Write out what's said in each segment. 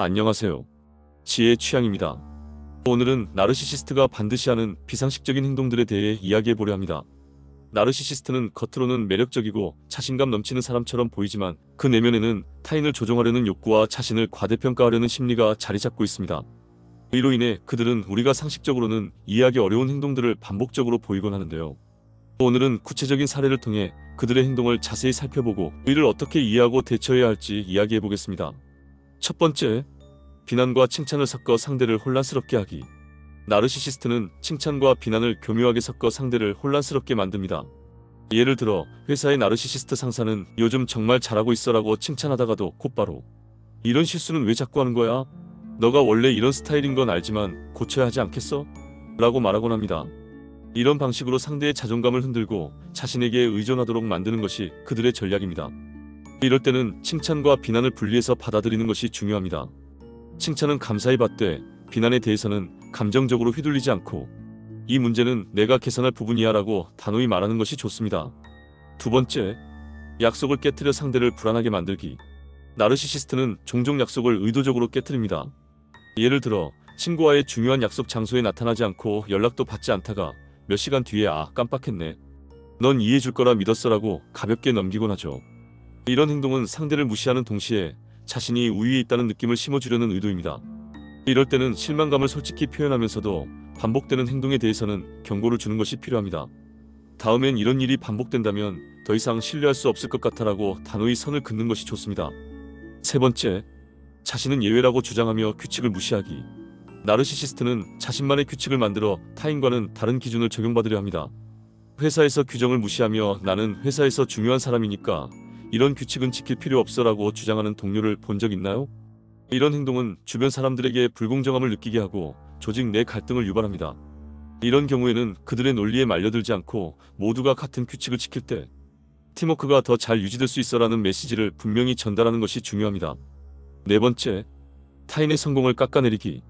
안녕하세요. 지혜의 취향입니다. 오늘은 나르시시스트가 반드시 하는 비상식적인 행동들에 대해 이야기해 보려 합니다. 나르시시스트는 겉으로는 매력적이고 자신감 넘치는 사람처럼 보이지만 그 내면에는 타인을 조종하려는 욕구와 자신을 과대평가하려는 심리가 자리 잡고 있습니다. 이로 인해 그들은 우리가 상식적으로는 이해하기 어려운 행동들을 반복적으로 보이곤 하는데요. 오늘은 구체적인 사례를 통해 그들의 행동을 자세히 살펴보고 이를 어떻게 이해하고 대처해야 할지 이야기해 보겠습니다. 첫 번째, 비난과 칭찬을 섞어 상대를 혼란스럽게 하기. 나르시시스트는 칭찬과 비난을 교묘하게 섞어 상대를 혼란스럽게 만듭니다. 예를 들어 회사의 나르시시스트 상사는 요즘 정말 잘하고 있어라고 칭찬하다가도 곧바로 이런 실수는 왜 자꾸 하는 거야? 너가 원래 이런 스타일인 건 알지만 고쳐야 하지 않겠어? 라고 말하곤 합니다. 이런 방식으로 상대의 자존감을 흔들고 자신에게 의존하도록 만드는 것이 그들의 전략입니다. 이럴 때는 칭찬과 비난을 분리해서 받아들이는 것이 중요합니다. 칭찬은 감사히 받되 비난에 대해서는 감정적으로 휘둘리지 않고 이 문제는 내가 개선할 부분이야 라고 단호히 말하는 것이 좋습니다. 두 번째, 약속을 깨트려 상대를 불안하게 만들기. 나르시시스트는 종종 약속을 의도적으로 깨트립니다. 예를 들어 친구와의 중요한 약속 장소에 나타나지 않고 연락도 받지 않다가 몇 시간 뒤에 깜빡했네. 넌 이해해 줄 거라 믿었어 라고 가볍게 넘기곤 하죠. 이런 행동은 상대를 무시하는 동시에 자신이 우위에 있다는 느낌을 심어주려는 의도입니다. 이럴 때는 실망감을 솔직히 표현하면서도 반복되는 행동에 대해서는 경고를 주는 것이 필요합니다. 다음엔 이런 일이 반복된다면 더 이상 신뢰할 수 없을 것 같아라고 단호히 선을 긋는 것이 좋습니다. 세 번째, 자신은 예외라고 주장하며 규칙을 무시하기. 나르시시스트는 자신만의 규칙을 만들어 타인과는 다른 기준을 적용받으려 합니다. 회사에서 규정을 무시하며 나는 회사에서 중요한 사람이니까 이런 규칙은 지킬 필요 없어라고 주장하는 동료를 본 적 있나요? 이런 행동은 주변 사람들에게 불공정함을 느끼게 하고 조직 내 갈등을 유발합니다. 이런 경우에는 그들의 논리에 말려들지 않고 모두가 같은 규칙을 지킬 때 팀워크가 더 잘 유지될 수 있어라는 메시지를 분명히 전달하는 것이 중요합니다. 네 번째, 타인의 성공을 깎아내리기.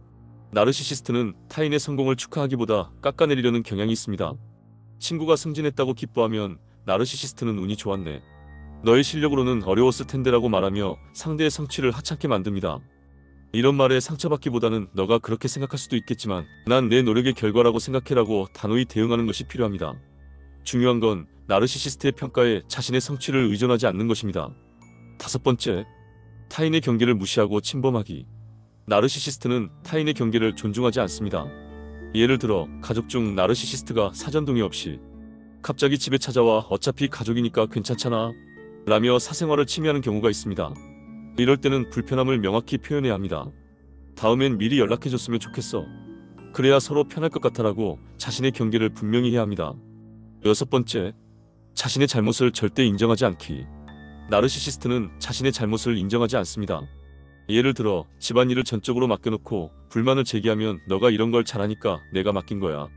나르시시스트는 타인의 성공을 축하하기보다 깎아내리려는 경향이 있습니다. 친구가 승진했다고 기뻐하면 나르시시스트는 운이 좋았네. 너의 실력으로는 어려웠을 텐데라고 말하며 상대의 성취를 하찮게 만듭니다. 이런 말에 상처받기보다는 너가 그렇게 생각할 수도 있겠지만 난 내 노력의 결과라고 생각해라고 단호히 대응하는 것이 필요합니다. 중요한 건 나르시시스트의 평가에 자신의 성취를 의존하지 않는 것입니다. 다섯 번째, 타인의 경계를 무시하고 침범하기. 나르시시스트는 타인의 경계를 존중하지 않습니다. 예를 들어 가족 중 나르시시스트가 사전 동의 없이 갑자기 집에 찾아와 어차피 가족이니까 괜찮잖아 라며 사생활을 침해하는 경우가 있습니다. 이럴 때는 불편함을 명확히 표현해야 합니다. 다음엔 미리 연락해줬으면 좋겠어. 그래야 서로 편할 것 같아라고 자신의 경계를 분명히 해야 합니다. 여섯 번째, 자신의 잘못을 절대 인정하지 않기. 나르시시스트는 자신의 잘못을 인정하지 않습니다. 예를 들어 집안일을 전적으로 맡겨놓고 불만을 제기하면 너가 이런 걸 잘하니까 내가 맡긴 거야.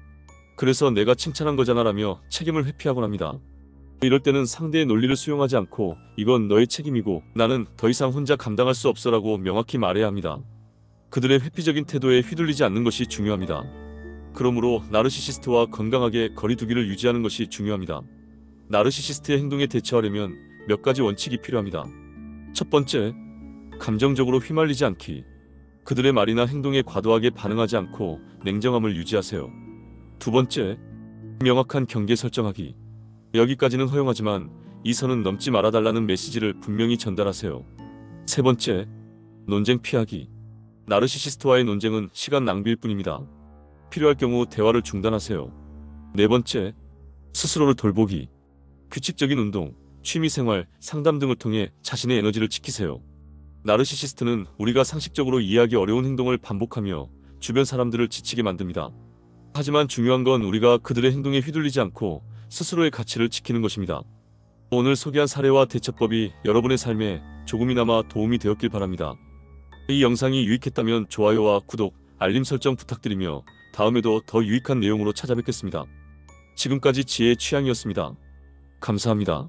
그래서 내가 칭찬한 거잖아 라며 책임을 회피하곤 합니다. 이럴 때는 상대의 논리를 수용하지 않고 이건 너의 책임이고 나는 더 이상 혼자 감당할 수 없어라고 명확히 말해야 합니다. 그들의 회피적인 태도에 휘둘리지 않는 것이 중요합니다. 그러므로 나르시시스트와 건강하게 거리 두기를 유지하는 것이 중요합니다. 나르시시스트의 행동에 대처하려면 몇 가지 원칙이 필요합니다. 첫 번째, 감정적으로 휘말리지 않기. 그들의 말이나 행동에 과도하게 반응하지 않고 냉정함을 유지하세요. 두 번째, 명확한 경계 설정하기. 여기까지는 허용하지만 이 선은 넘지 말아달라는 메시지를 분명히 전달하세요. 세 번째, 논쟁 피하기. 나르시시스트와의 논쟁은 시간 낭비일 뿐입니다. 필요할 경우 대화를 중단하세요. 네 번째, 스스로를 돌보기. 규칙적인 운동, 취미생활, 상담 등을 통해 자신의 에너지를 지키세요. 나르시시스트는 우리가 상식적으로 이해하기 어려운 행동을 반복하며 주변 사람들을 지치게 만듭니다. 하지만 중요한 건 우리가 그들의 행동에 휘둘리지 않고 스스로의 가치를 지키는 것입니다. 오늘 소개한 사례와 대처법이 여러분의 삶에 조금이나마 도움이 되었길 바랍니다. 이 영상이 유익했다면 좋아요와 구독, 알림 설정 부탁드리며 다음에도 더 유익한 내용으로 찾아뵙겠습니다. 지금까지 지혜의 취향이었습니다. 감사합니다.